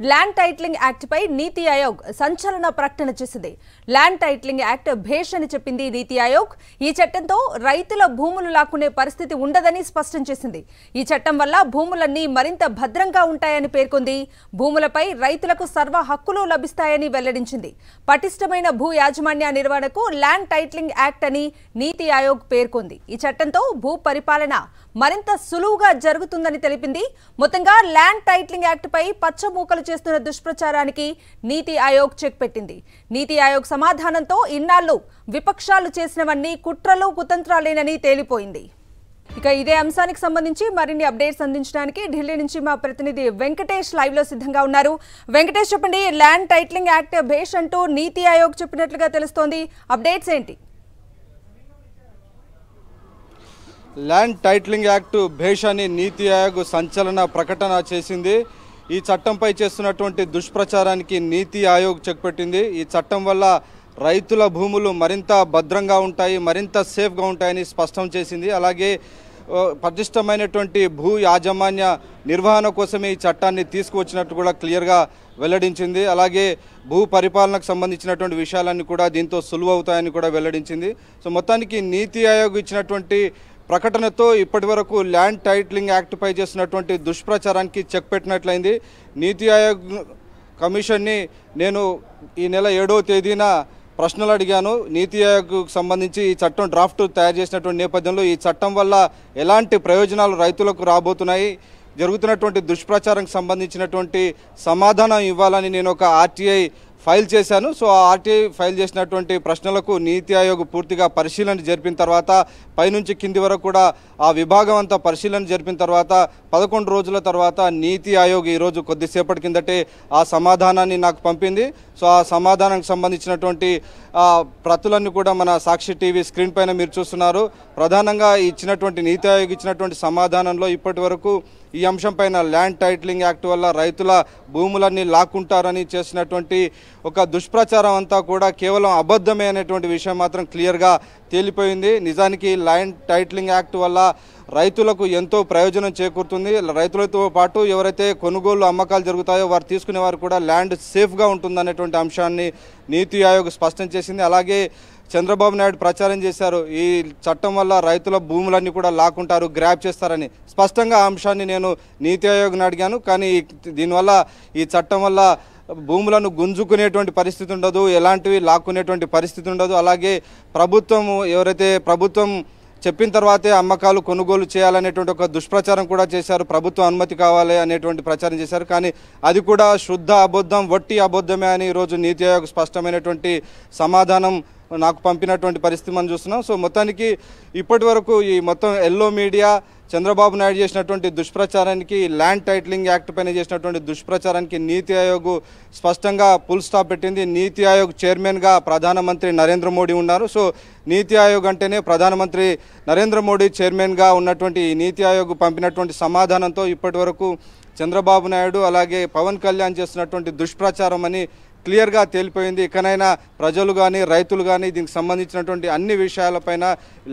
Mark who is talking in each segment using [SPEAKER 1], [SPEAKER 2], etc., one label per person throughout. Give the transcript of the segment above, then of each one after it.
[SPEAKER 1] Land titling act పై నీతి ఆయోగ్ సంచలన ప్రకటన చేసింది. ల్యాండ్ టైటిలింగ్ యాక్ట్ భేష్ అని చెప్పింది నీతి ఆయోగ్. ఈ చట్టంతో రైతుల భూములు లాక్కునే పరిస్థితి ఉండదని స్పష్టం చేసింది. ఈ చట్టం వల్ల భూములన్నీ మరింత భద్రంగా ఉంటాయని పేర్కొంది. భూములపై రైతులకు సర్వ హక్కులు లభిస్తాయని వెల్లడించింది. పటిష్టమైన భూ యాజమాన్య నిర్వహణకు ల్యాండ్ టైటిలింగ్ యాక్ట్ అని నీతి ఆయోగ్ పేర్కొంది. ఈ చట్టంతో భూ పరిపాలన మరింత సులువుగా జరుగుతుందని తెలిపింది. మొత్తంగా ల్యాండ్ టైటిలింగ్ యాక్ట్ పై పచ్చమూకలు చేస్తున్న దుష్ప్రచారానికి నీతి ఆయోగ్ చెక్ పెట్టింది. నీతి ఆయోగ్ సమాధానంతో ఇన్నాళ్లు విపక్షాలు చేసినవన్నీ కుట్రలు కుతంత్రాలేనని తేలిపోయింది. ఇక ఇదే అంశానికి సంబంధించి మరిన్ని అప్డేట్స్ అందించడానికి ఢిల్లీ నుంచి మా ప్రతినిధి వెంకటేష్ లైవ్ లో సిద్ధంగా ఉన్నారు. వెంకటేష్, చెప్పండి, ల్యాండ్ టైటిలింగ్ యాక్ట్ భేష్ అంటూ నీతి ఆయోగ్ చెప్పినట్లుగా తెలుస్తోంది. అప్డేట్స్ ఏంటి?
[SPEAKER 2] ల్యాండ్ టైటిలింగ్ యాక్ట్ భేష్ అని నీతి ఆయోగ్ సంచలన ప్రకటన చేసింది. ఈ చట్టంపై చేస్తున్నటువంటి దుష్ప్రచారానికి నీతి ఆయోగ్ చెక్ పెట్టింది. ఈ చట్టం వల్ల రైతుల భూములు మరింత భద్రంగా ఉంటాయి, మరింత సేఫ్గా ఉంటాయని స్పష్టం చేసింది. అలాగే పటిష్టమైనటువంటి భూ యాజమాన్య నిర్వహణ కోసమే ఈ చట్టాన్ని తీసుకువచ్చినట్టు కూడా క్లియర్గా వెల్లడించింది. అలాగే భూ పరిపాలనకు సంబంధించినటువంటి విషయాలన్నీ కూడా దీంతో సులువు అవుతాయని కూడా వెల్లడించింది. సో మొత్తానికి నీతి ఆయోగ్ ఇచ్చినటువంటి ప్రకటనతో ఇప్పటి వరకు ల్యాండ్ టైటిలింగ్ యాక్ట్ పై చేస్తున్నటువంటి దుష్ప్రచారానికి చెక్ పెట్టినట్లయింది. నీతి ఆయోగ్ కమిషన్ని నేను ఈ నెల 7వ తేదీన ప్రశ్నలు అడిగాను. నీతి ఆయోగ్కు సంబంధించి ఈ చట్టం డ్రాఫ్ట్ తయారు చేసినటువంటి నేపథ్యంలో ఈ చట్టం వల్ల ఎలాంటి ప్రయోజనాలు రైతులకు రాబోతున్నాయి, జరుగుతున్నటువంటి దుష్ప్రచారంకి సంబంధించినటువంటి సమాధానం ఇవ్వాలని నేను ఒక ఆర్టీఐ ఫైల్ చేశాను. సో ఆ ఆర్టీఐ ఫైల్ చేసినటువంటి ప్రశ్నలకు నీతి ఆయోగ్ పూర్తిగా పరిశీలన జరిపిన తర్వాత పైనుంచి కింది వరకు కూడా ఆ విభాగం అంతా పరిశీలన జరిపిన తర్వాత 11 రోజుల తర్వాత నీతి ఆయోగ్ ఈరోజు కొద్దిసేపటి కిందటే ఆ సమాధానాన్ని నాకు పంపింది. సో ఆ సమాధానానికి సంబంధించినటువంటి ప్రతులన్నీ కూడా మన సాక్షి టీవీ స్క్రీన్ పైన మీరు చూస్తున్నారు. ప్రధానంగా ఇచ్చినటువంటి నీతి ఆయోగ్ ఇచ్చినటువంటి సమాధానంలో ఇప్పటి వరకు ఈ అంశం పైన ల్యాండ్ టైటిలింగ్ యాక్ట్ వల్ల రైతుల భూములన్నీ లాక్కుంటారని చేసినటువంటి ఒక దుష్ప్రచారం అంతా కూడా కేవలం అబద్ధమే అనేటువంటి విషయం మాత్రం క్లియర్గా తేలిపోయింది. నిజానికి ల్యాండ్ టైటిలింగ్ యాక్ట్ వల్ల రైతులకు ఎంతో ప్రయోజనం చేకూరుతుంది. రైతులతో పాటు ఎవరైతే కొనుగోలు అమ్మకాలు జరుగుతాయో వారు తీసుకునే వారు కూడా ల్యాండ్ సేఫ్గా ఉంటుందనేటువంటి అంశాన్ని నీతి ఆయోగ్ స్పష్టం చేసింది. అలాగే చంద్రబాబు నాయుడు ప్రచారం చేశారు, ఈ చట్టం వల్ల రైతుల భూములన్నీ కూడా లాక్కుంటారు, గ్రాప్ చేస్తారని. స్పష్టంగా ఆ అంశాన్ని నేను నీతి ఆయోగ్ని అడిగాను. కానీ దీనివల్ల ఈ చట్టం వల్ల భూములను గుంజుకునేటువంటి పరిస్థితి ఉండదు, ఎలాంటివి లాక్కునేటువంటి పరిస్థితి ఉండదు. అలాగే ప్రభుత్వం చెప్పిన తర్వాతే అమ్మకాలు కొనుగోలు చేయాలనేటువంటి ఒక దుష్ప్రచారం కూడా చేశారు. ప్రభుత్వం అనుమతి కావాలి అనేటువంటి ప్రచారం చేశారు. కానీ అది కూడా శుద్ధ అబద్ధం, వట్టి అబద్ధమే అని ఈరోజు నీతి ఆయోగ్ స్పష్టమైనటువంటి సమాధానం నాకు పంపినటువంటి పరిస్థితి మనం చూస్తున్నాం. సో మొత్తానికి ఇప్పటి వరకు ఈ మొత్తం ఎల్లో మీడియా చంద్రబాబు నాయుడు చేసినటువంటి దుష్ప్రచారానికి, ల్యాండ్ టైటిలింగ్ యాక్ట్ పైన చేసినటువంటి దుష్ప్రచారానికి నీతి ఆయోగ్ స్పష్టంగా ఫుల్ స్టాప్ పెట్టింది. నీతి ఆయోగ్ చైర్మన్గా ప్రధానమంత్రి నరేంద్ర మోడీ ఉన్నారు. సో నీతి ఆయోగ్ అంటేనే ప్రధానమంత్రి నరేంద్ర మోడీ చైర్మన్గా ఉన్నటువంటి నీతి ఆయోగ్ పంపినటువంటి సమాధానంతో ఇప్పటి వరకు చంద్రబాబు నాయుడు అలాగే పవన్ కళ్యాణ్ చేస్తున్నటువంటి దుష్ప్రచారం అని క్లియర్గా తేలిపోయింది. ఇకనైనా ప్రజలు కానీ రైతులు కానీ దీనికి సంబంధించినటువంటి అన్ని విషయాలపైన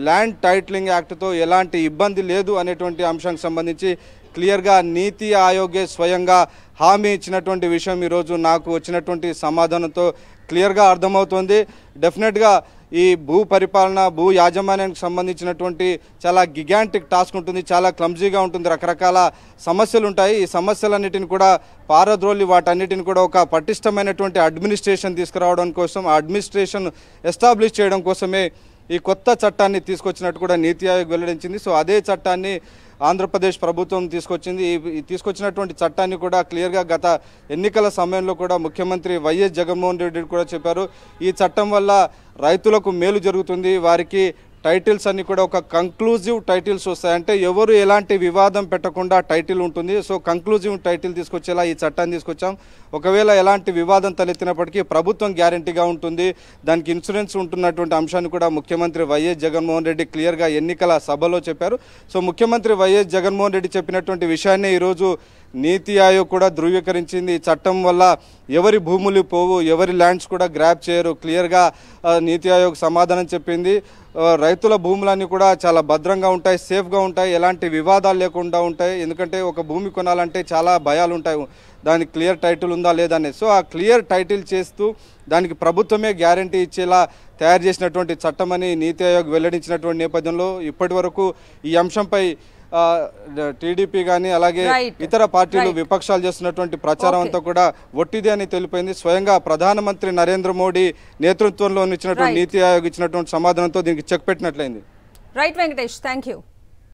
[SPEAKER 2] ల్యాండ్ టైటిలింగ్ యాక్ట్తో ఎలాంటి ఇబ్బంది లేదు అనేటువంటి అంశానికి సంబంధించి క్లియర్గా నీతి ఆయోగే స్వయంగా హామీ ఇచ్చినటువంటి విషయం ఈరోజు నాకు వచ్చినటువంటి సమాధానంతో క్లియర్గా అర్థమవుతుంది. డెఫినెట్గా ఈ భూ పరిపాలన, భూ యాజమాన్యానికి సంబంధించినటువంటి చాలా గిగాంటిక్ టాస్క్ ఉంటుంది, చాలా క్లమ్జీగా ఉంటుంది, రకరకాల సమస్యలు ఉంటాయి. ఈ సమస్యలన్నిటిని కూడా పారద్రోలి వాటన్నిటిని కూడా ఒక పటిష్టమైనటువంటి అడ్మినిస్ట్రేషన్ తీసుకురావడం కోసం, ఆ అడ్మినిస్ట్రేషన్ ఎస్టాబ్లిష్ చేయడం కోసమే ఈ కొత్త చట్టాన్ని తీసుకొచ్చినట్టు కూడా నీతి ఆయోగ్ వెల్లడించింది. సో అదే చట్టాన్ని ఆంధ్రప్రదేశ్ ప్రభుత్వం తీసుకొచ్చింది. ఈ తీసుకొచ్చినటువంటి చట్టాన్ని కూడా క్లియర్గా గత ఎన్నికల సమయంలో కూడా ముఖ్యమంత్రి వైఎస్ జగన్మోహన్ రెడ్డి కూడా చెప్పారు, ఈ చట్టం వల్ల రైతులకు మేలు జరుగుతుంది, వారికి టైటిల్స్ అన్ని కూడా ఒక కంక్లూజివ్ టైటిల్స్ వస్తాయి. అంటే ఎవరు ఎలాంటి వివాదం పెట్టకుండా టైటిల్ ఉంటుంది. సో కంక్లూజివ్ టైటిల్ తీసుకొచ్చేలా ఈ చట్టాన్ని తీసుకొచ్చాం. ఒకవేళ ఎలాంటి వివాదం తలెత్తినప్పటికీ ప్రభుత్వం గ్యారంటీగా ఉంటుంది, దానికి ఇన్సూరెన్స్ ఉంటున్నటువంటి అంశాన్ని కూడా ముఖ్యమంత్రి వైఎస్ జగన్మోహన్ రెడ్డి క్లియర్గా ఎన్నికల సభలో చెప్పారు. సో ముఖ్యమంత్రి వైఎస్ జగన్మోహన్ రెడ్డి చెప్పినటువంటి విషయాన్ని ఈరోజు నీతి ఆయోగ్ కూడా ధృవీకరించింది. ఈ చట్టం వల్ల ఎవరి భూములు పోవు, ఎవరి ల్యాండ్స్ కూడా గ్రాప్ చేయరు. క్లియర్గా నీతి ఆయోగ్ సమాధానం చెప్పింది. రైతుల భూములన్నీ కూడా చాలా భద్రంగా ఉంటాయి, సేఫ్గా ఉంటాయి, ఎలాంటి వివాదాలు లేకుండా ఉంటాయి. ఎందుకంటే ఒక భూమి కొనాలంటే చాలా భయాలు ఉంటాయి. దానికి క్లియర్ టైటిల్ ఉందా లేదా అనేది. సో ఆ క్లియర్ టైటిల్ చేస్తూ దానికి ప్రభుత్వమే గ్యారంటీ ఇచ్చేలా తయారు చేసినటువంటి చట్టమని నీతి ఆయోగ్ వెల్లడించినటువంటి నేపథ్యంలో ఇప్పటి వరకు ఈ అంశంపై టీడీపీ కానీ అలాగే ఇతర పార్టీలు విపక్షాలు చేస్తున్నటువంటి ప్రచారం అంతా కూడా ఒట్టిదే అని తెలిపింది. స్వయంగా ప్రధానమంత్రి నరేంద్ర మోడీ నేతృత్వంలో ఇచ్చినటువంటి నీతి ఆయోగ్ ఇచ్చినటువంటి సమాధానంతో దీనికి చెక్ పెట్టినట్లయింది.
[SPEAKER 1] Right Venkatesh, thank you.